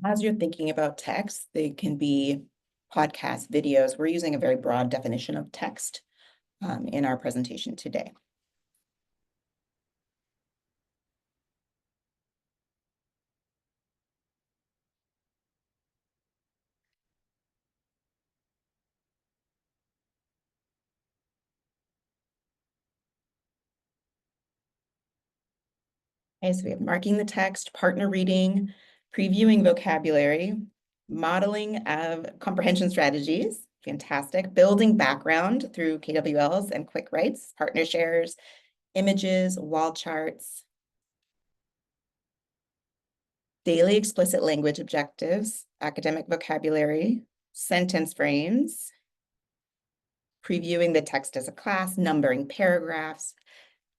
As you're thinking about text, they can be podcasts, videos. We're using a very broad definition of text in our presentation today. Okay, so we have marking the text, partner reading, previewing vocabulary, modeling of comprehension strategies, fantastic, building background through KWLs and quick writes, partner shares, images, wall charts, daily explicit language objectives, academic vocabulary, sentence frames, previewing the text as a class, numbering paragraphs,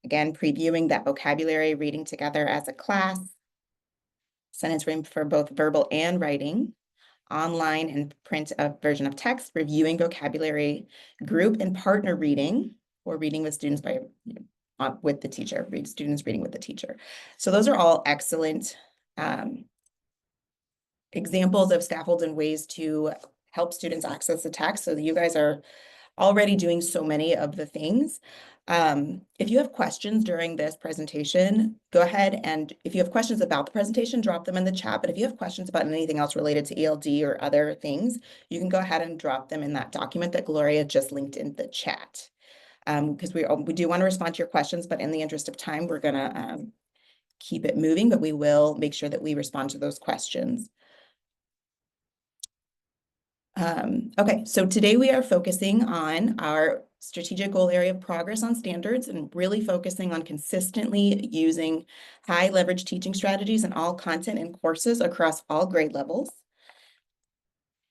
again, previewing that vocabulary, reading together as a class, sentence frame for both verbal and writing, online and print version of text, reviewing vocabulary, group and partner reading, or reading with students with the teacher, students reading with the teacher. So those are all excellent examples of scaffolds and ways to help students access the text. So that you guys are already doing so many of the things. If you have questions during this presentation, go ahead, and if you have questions about the presentation, drop them in the chat. But if you have questions about anything else related to ELD or other things, you can go ahead and drop them in that document that Gloria just linked in the chat. Because we do want to respond to your questions, but in the interest of time, we're gonna keep it moving, but we will make sure that we respond to those questions. Okay, so today we are focusing on our strategic goal area of progress on standards and really focusing on consistently using high leverage teaching strategies in all content and courses across all grade levels.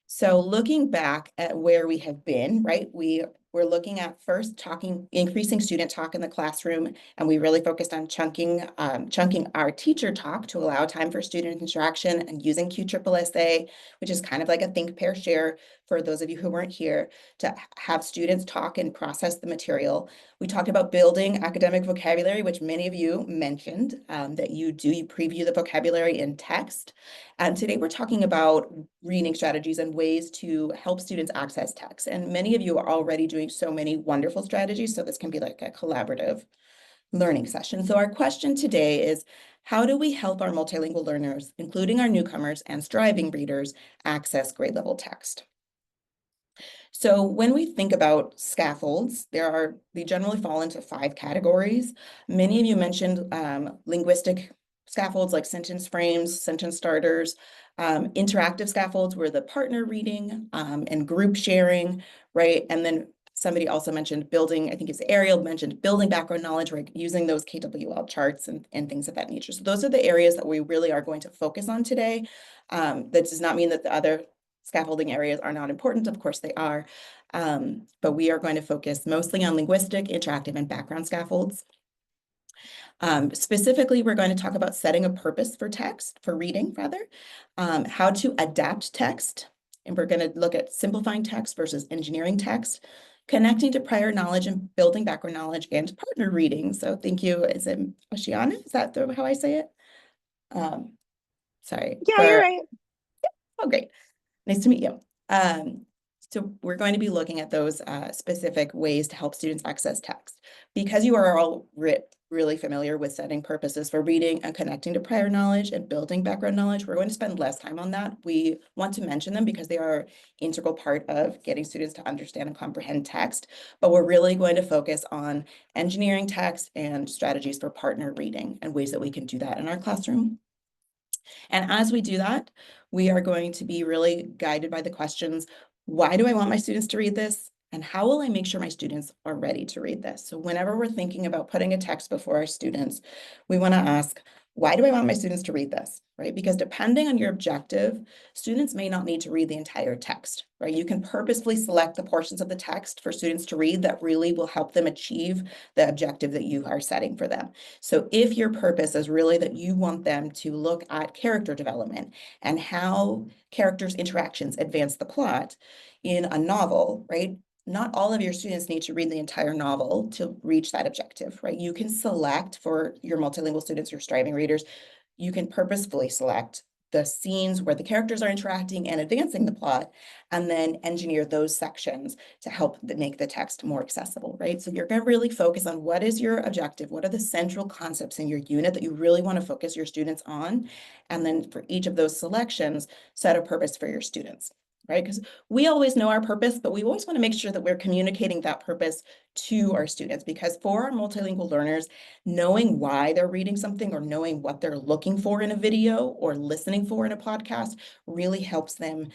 So looking back at where we have been, right, we're looking at first increasing student talk in the classroom, and we really focused on chunking our teacher talk to allow time for student interaction and using QSSA, which is kind of like a think, pair, share for those of you who weren't here, to have students talk and process the material. We talked about building academic vocabulary, which many of you mentioned that you preview the vocabulary in text. And today we're talking about reading strategies and ways to help students access text. And many of you are already doing so many wonderful strategies, so this can be like a collaborative learning session. So our question today is, how do we help our multilingual learners, including our newcomers and striving readers, access grade level text? So when we think about scaffolds, they generally fall into 5 categories. Many of you mentioned linguistic scaffolds like sentence frames, sentence starters, interactive scaffolds were the partner reading and group sharing, right? And then somebody also mentioned building, I think it's Ariel mentioned building background knowledge, right? Using those KWL charts and things of that nature. So those are the areas that we really are going to focus on today. That does not mean that the other scaffolding areas are not important. Of course they are, but we are going to focus mostly on linguistic, interactive, and background scaffolds. Specifically, we're going to talk about setting a purpose for text, for reading rather, how to adapt text, and we're going to look at simplifying text versus engineering text, connecting to prior knowledge and building background knowledge, and partner reading. So thank you, is it Oceana? Is that how I say it? Sorry. Yeah, you're right. Oh, great. Nice to meet you. So we're going to be looking at those specific ways to help students access text. Because you are all really familiar with setting purposes for reading and connecting to prior knowledge and building background knowledge, we're going to spend less time on that. We want to mention them because they are an integral part of getting students to understand and comprehend text, but we're really going to focus on engineering text and strategies for partner reading and ways that we can do that in our classroom. And as we do that, we are going to be really guided by the questions, why do I want my students to read this? And how will I make sure my students are ready to read this? So whenever we're thinking about putting a text before our students, we want to ask, why do I want my students to read this, right? Because depending on your objective, students may not need to read the entire text, right? You can purposefully select the portions of the text for students to read that really will help them achieve the objective that you are setting for them. So if your purpose is really that you want them to look at character development and how characters' interactions advance the plot in a novel, right? Not all of your students need to read the entire novel to reach that objective, right? You can select for your multilingual students, your striving readers, you can purposefully select the scenes where the characters are interacting and advancing the plot, and then engineer those sections to help make the text more accessible, right? So you're going to really focus on what is your objective, what are the central concepts in your unit that you really want to focus your students on, and then for each of those selections, set a purpose for your students, right? Because we always know our purpose, but we always want to make sure that we're communicating that purpose to our students, because for our multilingual learners, knowing why they're reading something or knowing what they're looking for in a video or listening for in a podcast really helps them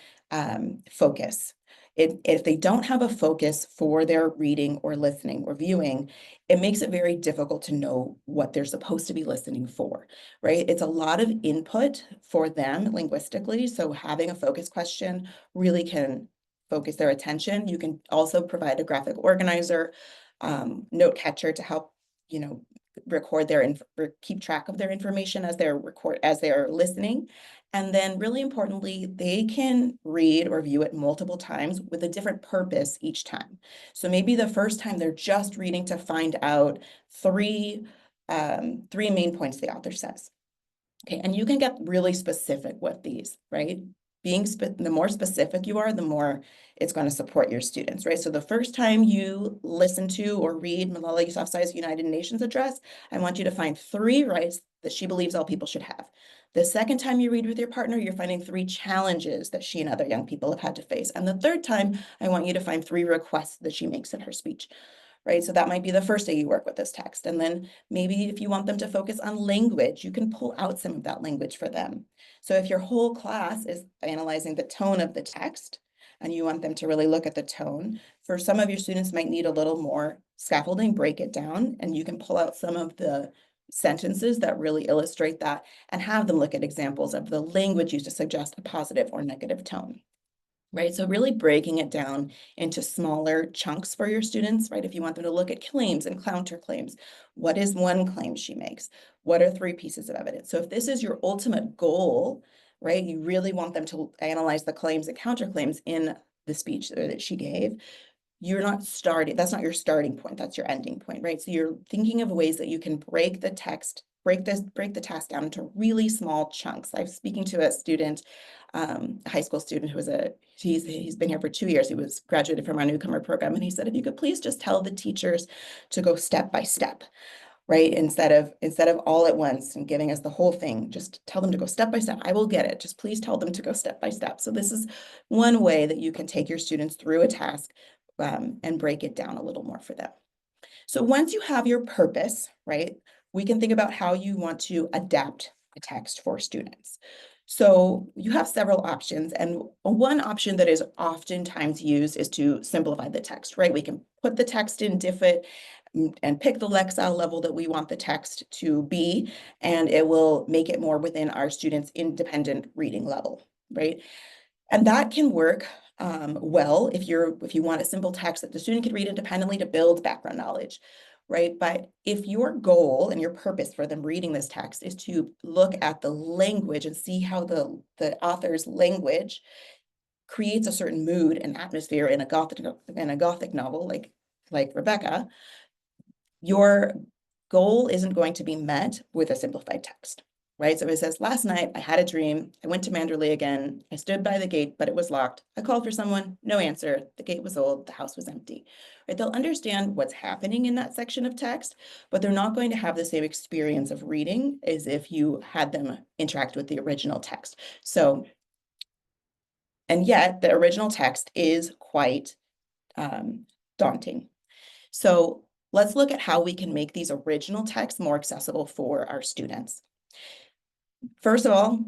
focus. If they don't have a focus for their reading or listening or viewing, it makes it very difficult to know what they're supposed to be listening for, right? It's a lot of input for them linguistically. So having a focus question really can focus their attention. You can also provide a graphic organizer, note catcher to help, record keep track of their information as they're listening. And then really importantly, they can read or view it multiple times with a different purpose each time. So maybe the first time they're just reading to find out three main points the author says. Okay, and you can get really specific with these, right? The more specific you are, the more it's going to support your students, right? So the first time you listen to or read Malala Yousafzai's United Nations address, I want you to find 3 rights that she believes all people should have. The second time you read with your partner, you're finding 3 challenges that she and other young people have had to face. And the third time, I want you to find 3 requests that she makes in her speech. Right? So that might be the first day you work with this text. And then maybe if you want them to focus on language, you can pull out some of that language for them. So if your whole class is analyzing the tone of the text and you want them to really look at the tone, for some of your students might need a little more scaffolding, break it down, and you can pull out some of the sentences that really illustrate that and have them look at examples of the language used to suggest a positive or negative tone. Right, so really breaking it down into smaller chunks for your students, right? If you want them to look at claims and counterclaims, what is one claim she makes? What are 3 pieces of evidence? So if this is your ultimate goal, right, you really want them to analyze the claims and counterclaims in the speech that she gave, that's not your starting point, that's your ending point, right? So you're thinking of ways that you can break the task down into really small chunks. I was speaking to a student, a high school student he's been here for 2 years. He was graduated from our newcomer program. And he said, if you could please just tell the teachers to go step by step, right? Instead of all at once and giving us the whole thing, just tell them to go step by step. I will get it. Just please tell them to go step by step. So this is one way that you can take your students through a task and break it down a little more for them. So once you have your purpose, right, we can think about how you want to adapt the text for students. So you have several options, and one option that is oftentimes used is to simplify the text, right? We can put the text in diffit and pick the Lexile level that we want the text to be, and it will make it more within our students' independent reading level, right? And that can work well if you want a simple text that the student can read independently to build background knowledge, right? But if your goal and your purpose for them reading this text is to look at the language and see how the author's language creates a certain mood and atmosphere in a gothic novel like Rebecca, your goal isn't going to be met with a simplified text, right? So it says, last night I had a dream. I went to Manderley again. I stood by the gate, but it was locked. I called for someone, no answer. The gate was old, the house was empty, right? They'll understand what's happening in that section of text, but they're not going to have the same experience of reading as if you had them interact with the original text. So, and yet the original text is quite daunting. So let's look at how we can make these original texts more accessible for our students. First of all,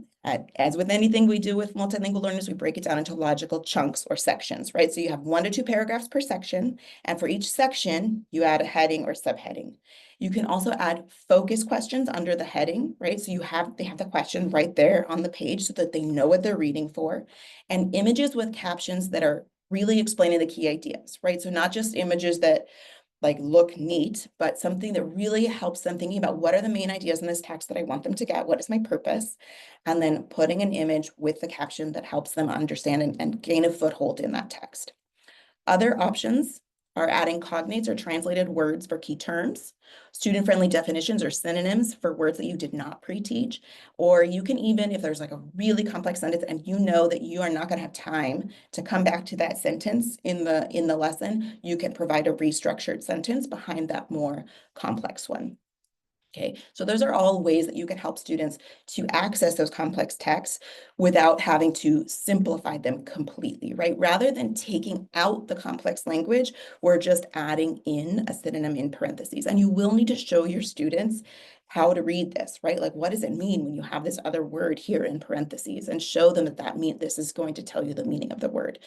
as with anything we do with multilingual learners, we break it down into logical chunks or sections, right? So you have 1 to 2 paragraphs per section, and for each section, you add a heading or subheading. You can also add focus questions under the heading, right? So they have the question right there on the page so that they know what they're reading for, and images with captions that are really explaining the key ideas, right? So not just images that look neat, but something that really helps them thinking about what are the main ideas in this text that I want them to get, what is my purpose, and then putting an image with the caption that helps them understand and gain a foothold in that text. Other options are adding cognates or translated words for key terms, student-friendly definitions or synonyms for words that you did not pre-teach, or you can even, if there's like a really complex sentence and you know that you are not going to have time to come back to that sentence in the lesson, you can provide a restructured sentence behind that more complex one. Okay, so those are all ways that you can help students to access those complex texts without having to simplify them completely, right? Rather than taking out the complex language, we're just adding in a synonym in parentheses. And you will need to show your students how to read this, right? Like, what does it mean when you have this other word here in parentheses, and show them that this is going to tell you the meaning of the word.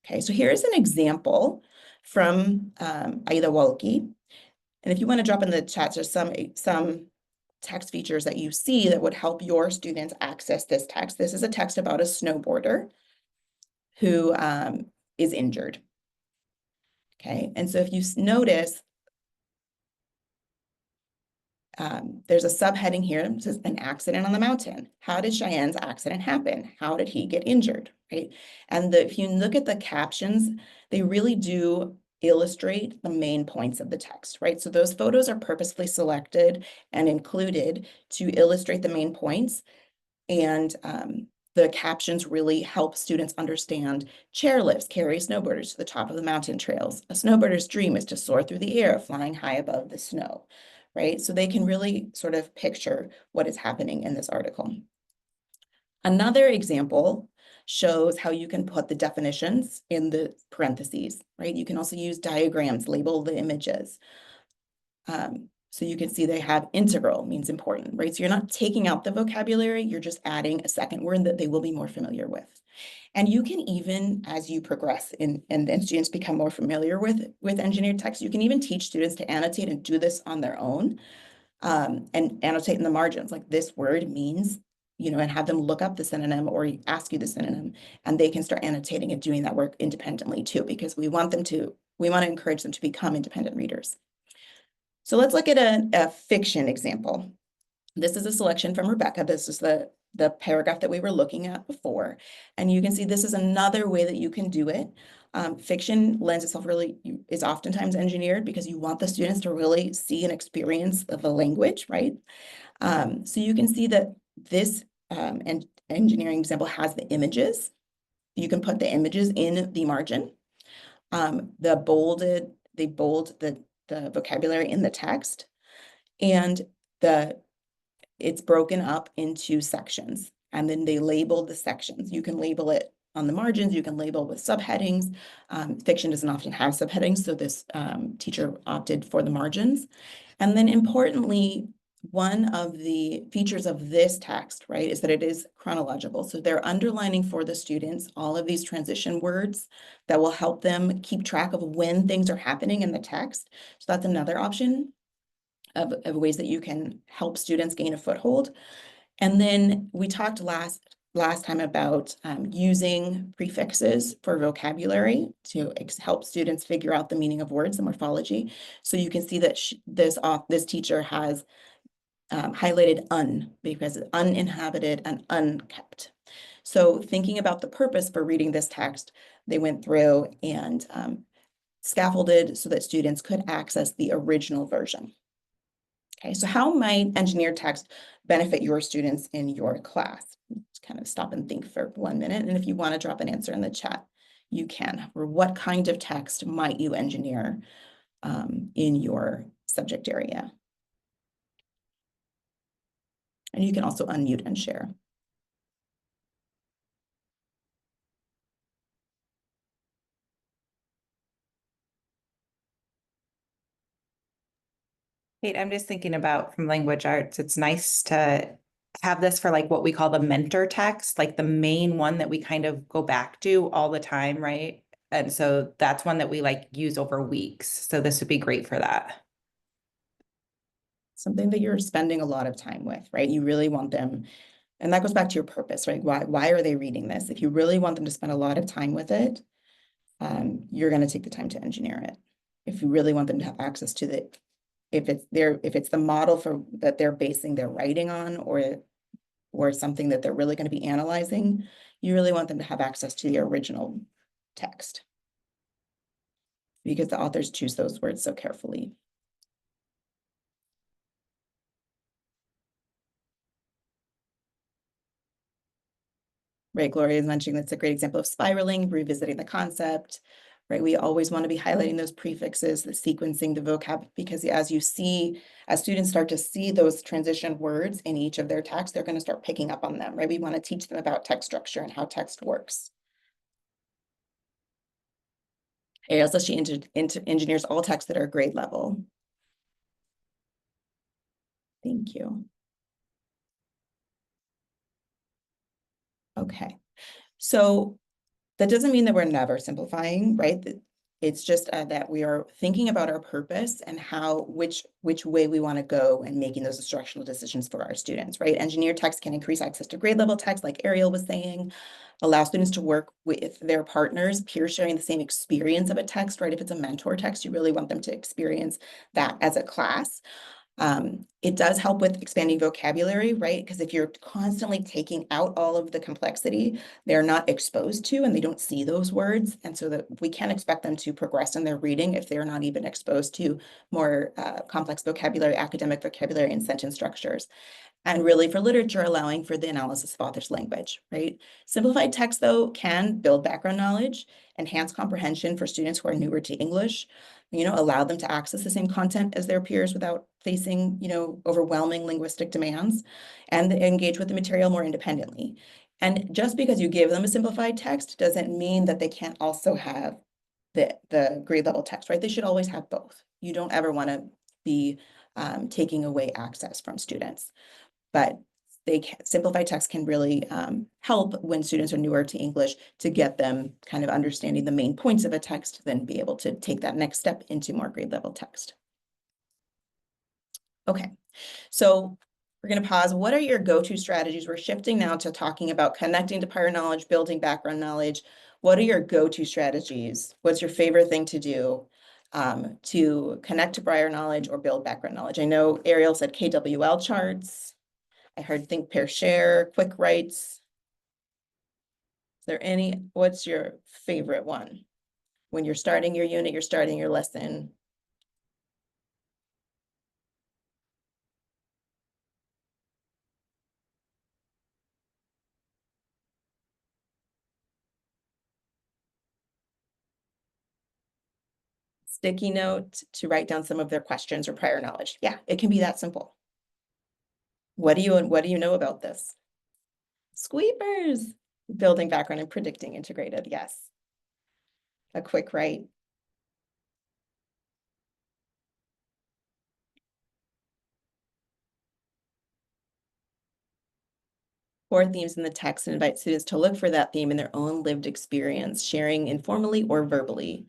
Okay, so here's an example from Aida Walke. And if you want to drop in the chat, there's some text features that you see that would help your students access this text. This is a text about a snowboarder who is injured. Okay, and so if you notice, there's a subheading here that says an accident on the mountain. How did Cheyenne's accident happen? How did he get injured, right? And if you look at the captions, they really do illustrate the main points of the text, right? So those photos are purposefully selected and included to illustrate the main points. And the captions really help students understand chairlifts carry snowboarders to the top of the mountain trails. A snowboarder's dream is to soar through the air, flying high above the snow, right? So they can really sort of picture what is happening in this article. Another example shows how you can put the definitions in the parentheses, right? You can also use diagrams, label the images. So you can see they have integral means important, right? So you're not taking out the vocabulary, you're just adding a second word that they will be more familiar with. And you can even, as you progress and students become more familiar with engineered text, you can even teach students to annotate and do this on their own, and annotate in the margins, like this word means, you know, and have them look up the synonym or ask you the synonym, and they can start annotating and doing that work independently too, because we want to encourage them to become independent readers. So let's look at a fiction example. This is a selection from Rebecca. This is the paragraph that we were looking at before. And you can see this is another way that you can do it. Fiction lends itself is oftentimes engineered because you want the students to really see and experience the language, right? So you can see that this engineering example has the images. You can put the images in the margin. They bold the vocabulary in the text, and it's broken up into sections, and then they label the sections. You can label it on the margins, you can label with subheadings. Fiction doesn't often have subheadings, so this teacher opted for the margins. And then importantly, one of the features of this text, right, is that it is chronological. So they're underlining for the students all of these transition words that will help them keep track of when things are happening in the text. So that's another option of ways that you can help students gain a foothold. And then we talked last time about using prefixes for vocabulary to help students figure out the meaning of words, the morphology. So you can see that this teacher has highlighted because it's uninhabited and unkept. So thinking about the purpose for reading this text, they went through and scaffolded so that students could access the original version. Okay, so how might engineered text benefit your students in your class? Just kind of stop and think for 1 minute. And if you want to drop an answer in the chat, you can. Or what kind of text might you engineer in your subject area? And you can also unmute and share. Kate, I'm just thinking about from language arts, it's nice to have this for like what we call the mentor text, like the main one that we kind of go back to all the time, right? And so that's one that we like use over weeks. So this would be great for that. Something that you're spending a lot of time with, right? You really want them, and that goes back to your purpose, right? Why are they reading this? If you really want them to spend a lot of time with it, you're going to take the time to engineer it. If you really want them to have access to if it's the model that they're basing their writing on, or something that they're really going to be analyzing, you really want them to have access to the original text. because the authors choose those words so carefully. Right, Gloria is mentioning that's a great example of spiraling, revisiting the concept, right? We always want to be highlighting those prefixes, the sequencing, the vocab, because as you see, as students start to see those transition words in each of their texts, they're going to start picking up on them, right? We want to teach them about text structure and how text works. Ariel says she engineers all texts that are grade level. Thank you. Okay, so that doesn't mean that we're never simplifying, right? It's just that we are thinking about our purpose and which way we want to go and making those instructional decisions for our students, right? Engineered text can increase access to grade level text, like Ariel was saying, allow students to work with their partners, peer sharing the same experience of a text, right? If it's a mentor text, you really want them to experience that as a class. It does help with expanding vocabulary, right? Because if you're constantly taking out all of the complexity, they're not exposed to and they don't see those words. And so that we can't expect them to progress in their reading if they're not even exposed to more complex vocabulary, academic vocabulary, and sentence structures. And really for literature, allowing for the analysis of author's language, right? Simplified text, though, can build background knowledge, enhance comprehension for students who are newer to English, allow them to access the same content as their peers without facing, overwhelming linguistic demands, and engage with the material more independently. And just because you give them a simplified text doesn't mean that they can't also have the grade level text, right? They should always have both. You don't ever want to be taking away access from students. But simplified text can really help when students are newer to English to get them kind of understanding the main points of a text, then be able to take that next step into more grade level text. Okay, so we're going to pause. What are your go-to strategies? We're shifting now to talking about connecting to prior knowledge, building background knowledge. What are your go-to strategies? What's your favorite thing to do to connect to prior knowledge or build background knowledge? I know Ariel said KWL charts. I heard think, pair, share, quick writes. Is there what's your favorite one? When you're starting your unit, you're starting your lesson. Sticky note to write down some of their questions or prior knowledge. Yeah, it can be that simple. What do you know about this? Squeepers, building background and predicting integrated. Yes. A quick write. Core themes in the text and invite students to look for that theme in their own lived experience, sharing informally or verbally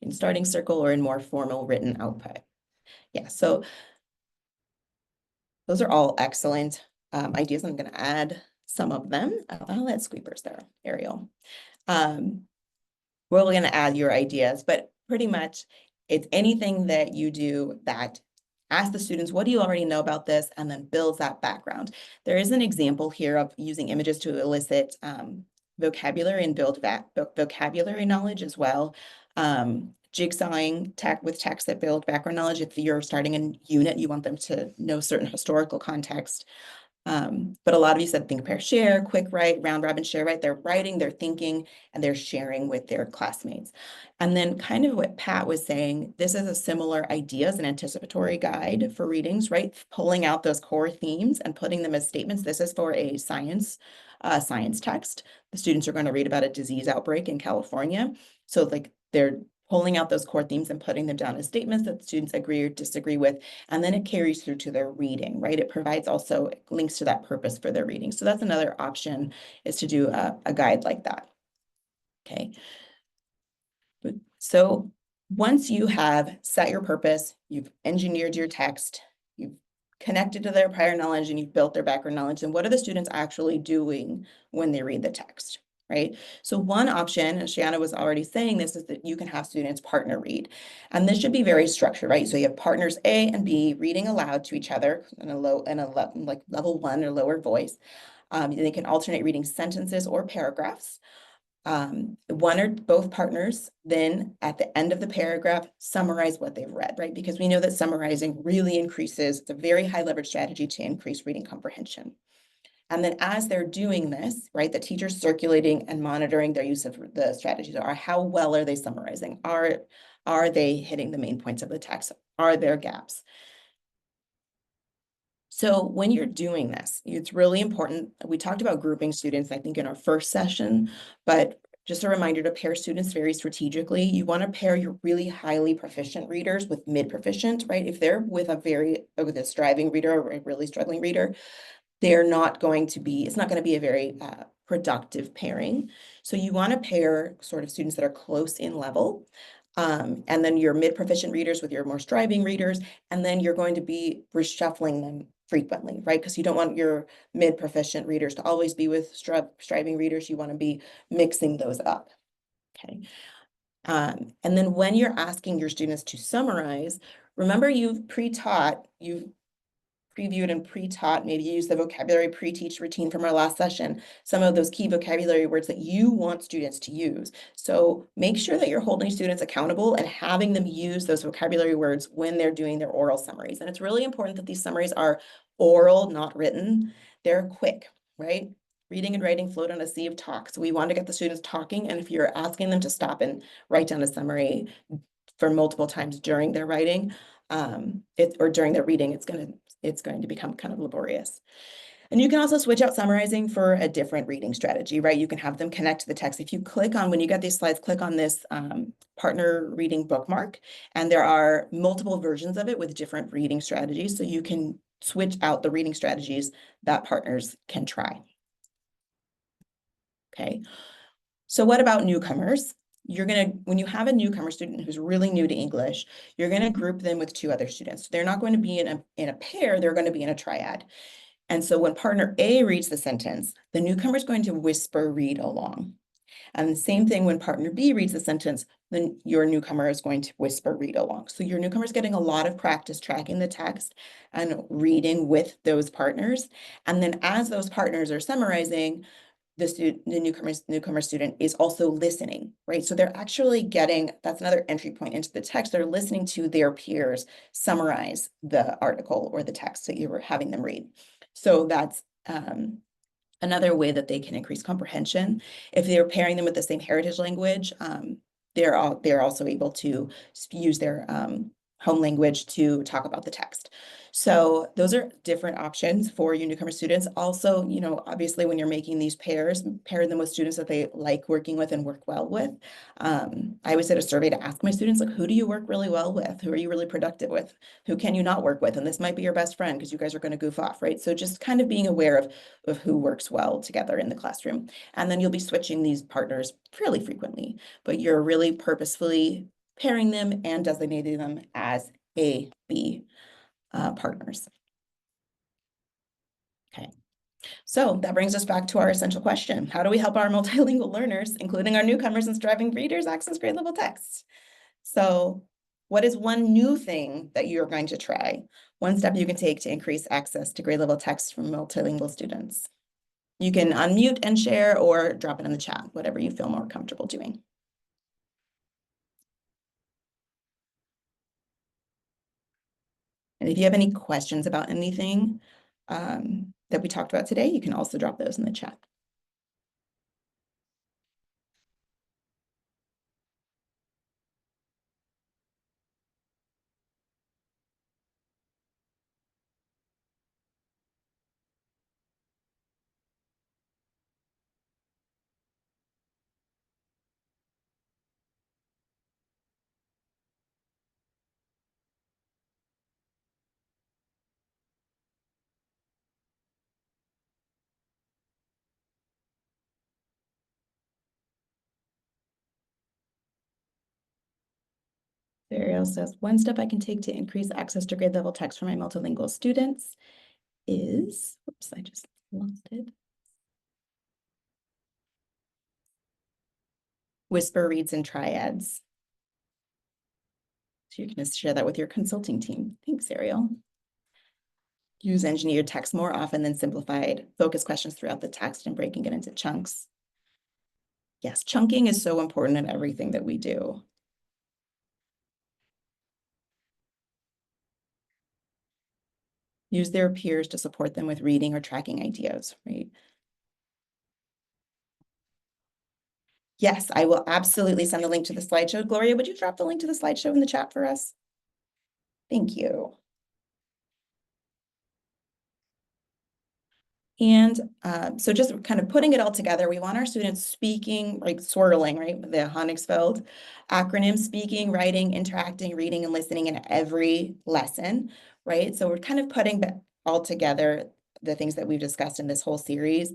in starting circle or in more formal written output. Yeah, so those are all excellent ideas. I'm going to add some of them. I'll add squeepers there, Ariel. We're going to add your ideas, but pretty much it's anything that you do that ask the students, what do you already know about this? And then builds that background. There is an example here of using images to elicit vocabulary and build vocabulary knowledge as well. Jigsawing with text that build background knowledge. If you're starting a unit, you want them to know certain historical context. But a lot of you said think, pair, share, quick write, round robin share, right? They're writing, they're thinking, and they're sharing with their classmates. And then kind of what Pat was saying, this is a similar idea as an anticipatory guide for readings, right? Pulling out those core themes and putting them as statements. This is for a science text. The students are going to read about a disease outbreak in California. So like they're pulling out those core themes and putting them down as statements that students agree or disagree with, and then it carries through to their reading, right? It provides also links to that purpose for their reading. So that's another option, is to do a guide like that. Okay. So once you have set your purpose, you've engineered your text, you've connected to their prior knowledge, and you've built their background knowledge, and what are the students actually doing when they read the text? Right? So one option, and Shanna was already saying this, is that you can have students partner read. And this should be very structured, right? So you have partners A and B reading aloud to each other in like level 1 or lower voice. They can alternate reading sentences or paragraphs. One or both partners then at the end of the paragraph summarize what they've read, right? Because we know that summarizing really increases, it's a very high leverage strategy to increase reading comprehension. And then as they're doing this, right, the teacher's circulating and monitoring their use of the strategies. Are how well are they summarizing? Are they hitting the main points of the text? Are there gaps? So when you're doing this, it's really important. We talked about grouping students, I think, in our first session, but just a reminder to pair students very strategically. You want to pair your really highly proficient readers with mid-proficient, right? If they're with with a striving reader or a really struggling reader, they're not going to be, it's not going to be a very productive pairing. So you want to pair sort of students that are close in level. And then your mid-proficient readers with your more striving readers, and then you're going to be reshuffling them frequently, right? Because you don't want your mid-proficient readers to always be with striving readers. You want to be mixing those up, okay? And then when you're asking your students to summarize, remember you've previewed and pre-taught, maybe use the vocabulary pre-teach routine from our last session, some of those key vocabulary words that you want students to use. So make sure that you're holding students accountable and having them use those vocabulary words when they're doing their oral summaries. And it's really important that these summaries are oral, not written. They're quick, right? Reading and writing float on a sea of talk. So we want to get the students talking. And if you're asking them to stop and write down a summary for multiple times during their writing, or during their reading, it's going to become kind of laborious. And you can also switch out summarizing for a different reading strategy, right? You can have them connect to the text. If you click on, when you get these slides, click on this partner reading bookmark, and there are multiple versions of it with different reading strategies. So you can switch out the reading strategies that partners can try. Okay. So what about newcomers? When you have a newcomer student who's really new to English, you're gonna group them with two other students. They're not going to be in a pair, they're going to be in a triad. And so when partner A reads the sentence, the newcomer is going to whisper read along. And the same thing when partner B reads the sentence, then your newcomer is going to whisper read along. So your newcomer is getting a lot of practice tracking the text and reading with those partners. And then as those partners are summarizing, the newcomer student is also listening, right? So they're actually getting, that's another entry point into the text. They're listening to their peers summarize the article or the text that you were having them read. So that's another way that they can increase comprehension. If they're pairing them with the same heritage language, they're also able to use their home language to talk about the text. So those are different options for your newcomer students. Also, obviously when you're making these pairs, pair them with students that they like working with and work well with. I always did a survey to ask my students, like, who do you work really well with? Who are you really productive with? Who can you not work with? And this might be your best friend because you guys are going to goof off, right? So just kind of being aware of who works well together in the classroom. And then you'll be switching these partners fairly frequently, but you're really purposefully pairing them and designating them as A, B partners. Okay, so that brings us back to our essential question. How do we help our multilingual learners, including our newcomers and striving readers, access grade level text? So what is one new thing that you're going to try? One step you can take to increase access to grade level text from multilingual students. You can unmute and share or drop it in the chat, whatever you feel more comfortable doing. And if you have any questions about anything that we talked about today, you can also drop those in the chat. Ariel says, one step I can take to increase access to grade level text for my multilingual students is, whoops, I just lost it. Whisper reads and triads. So you're going to share that with your consulting team. Thanks, Ariel. Use engineered text more often than simplified. Focus questions throughout the text and breaking it into chunks. Yes, chunking is so important in everything that we do. Use their peers to support them with reading or tracking ideas, right? Yes, I will absolutely send the link to the slideshow. Gloria, would you drop the link to the slideshow in the chat for us? Thank you. And so just kind of putting it all together, we want our students speaking, like swirling, right? The Honigsfeld acronym, speaking, writing, interacting, reading, and listening in every lesson, right? So we're kind of putting all together the things that we've discussed in this whole series.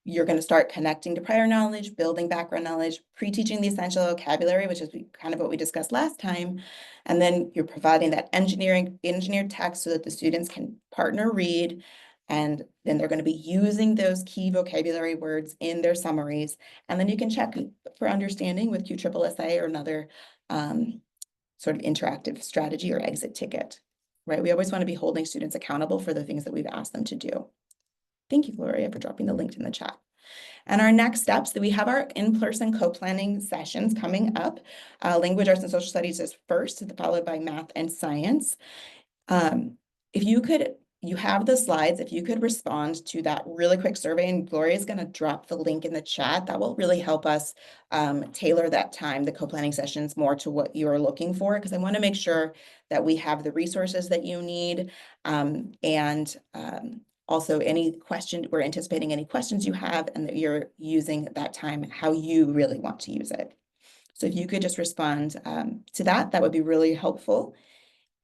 You're going to start connecting to prior knowledge, building background knowledge, pre-teaching the essential vocabulary, which is kind of what we discussed last time. And then you're providing that engineered text so that the students can partner read. And then they're going to be using those key vocabulary words in their summaries. And then you can check for understanding with QSSA or another sort of interactive strategy or exit ticket, right? We always want to be holding students accountable for the things that we've asked them to do. Thank you, Gloria, for dropping the link in the chat. And our next steps, that we have our in-person co-planning sessions coming up. Language arts and social studies is first, followed by math and science. If you could, you have the slides, if you could respond to that really quick survey, and Gloria is going to drop the link in the chat, that will really help us tailor that time, the co-planning sessions, more to what you're looking for, because I want to make sure that we have the resources that you need, and also any question, we're anticipating any questions you have, and that you're using that time how you really want to use it. So if you could just respond to that, that would be really helpful.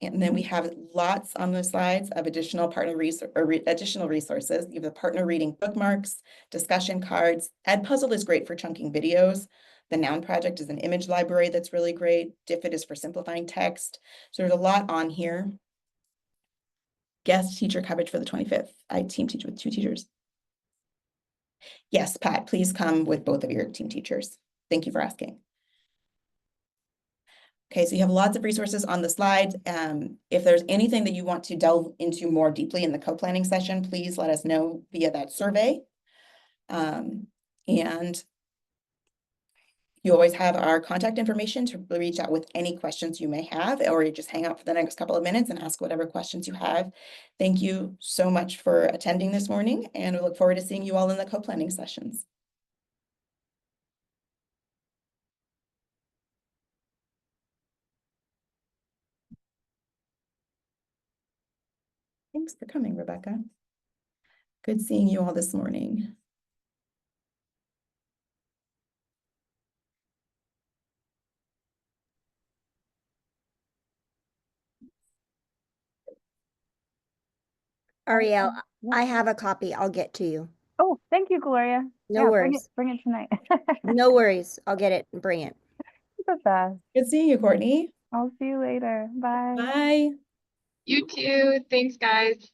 And then we have lots on the slides of additional additional resources. You have the partner reading bookmarks, discussion cards. Edpuzzle is great for chunking videos. The Noun Project is an image library that's really great. Diffit is for simplifying text. So there's a lot on here. Guest teacher coverage for the 25th. I team teach with 2 teachers. Yes, Pat, please come with both of your team teachers. Thank you for asking. Okay, so you have lots of resources on the slide. If there's anything that you want to delve into more deeply in the co-planning session, please let us know via that survey. And you always have our contact information to reach out with any questions you may have, or you just hang out for the next couple of minutes and ask whatever questions you have. Thank you so much for attending this morning, and we look forward to seeing you all in the co-planning sessions. Thanks for coming, Rebecca. Good seeing you all this morning. Ariel, Yeah. I have a copy. I'll get to you. Oh, thank you, Gloria. No Yeah, worries. bring it tonight. No worries. I'll get it and bring it. The best. Good seeing you, Courtney. I'll see you later. Bye. Bye. You too. Thanks, guys.